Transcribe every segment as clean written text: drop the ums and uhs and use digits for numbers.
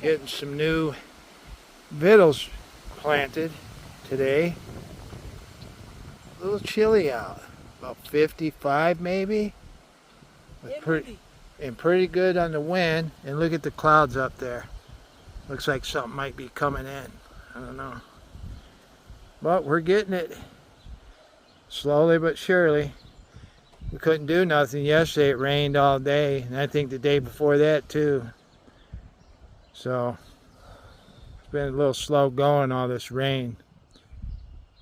Getting some new vittles planted today. A little chilly out, about 55 maybe. And pretty good on the wind. And look at the clouds up there. Looks like something might be coming in. I don't know. But we're getting it. Slowly but surely. We couldn't do nothing yesterday. It rained all day. And I think the day before that too. So it's been a little slow going, all this rain.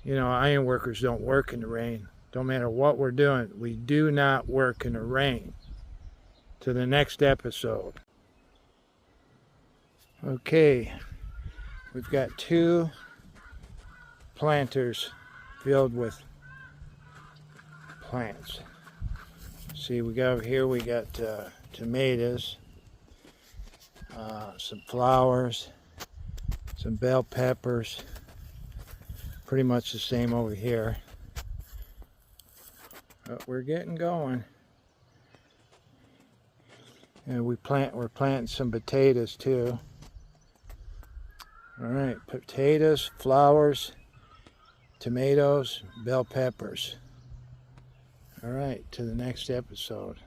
You know, iron workers don't work in the rain. Don't matter what we're doing. We do not work in the rain. To the next episode. Okay, we've got 2 planters filled with plants. See, we got over here, we got tomatoes, some flowers, some bell peppers, pretty much the same over here. But we're getting going. And we're planting some potatoes too. All right, potatoes, flowers, tomatoes, bell peppers. All right, to the next episode.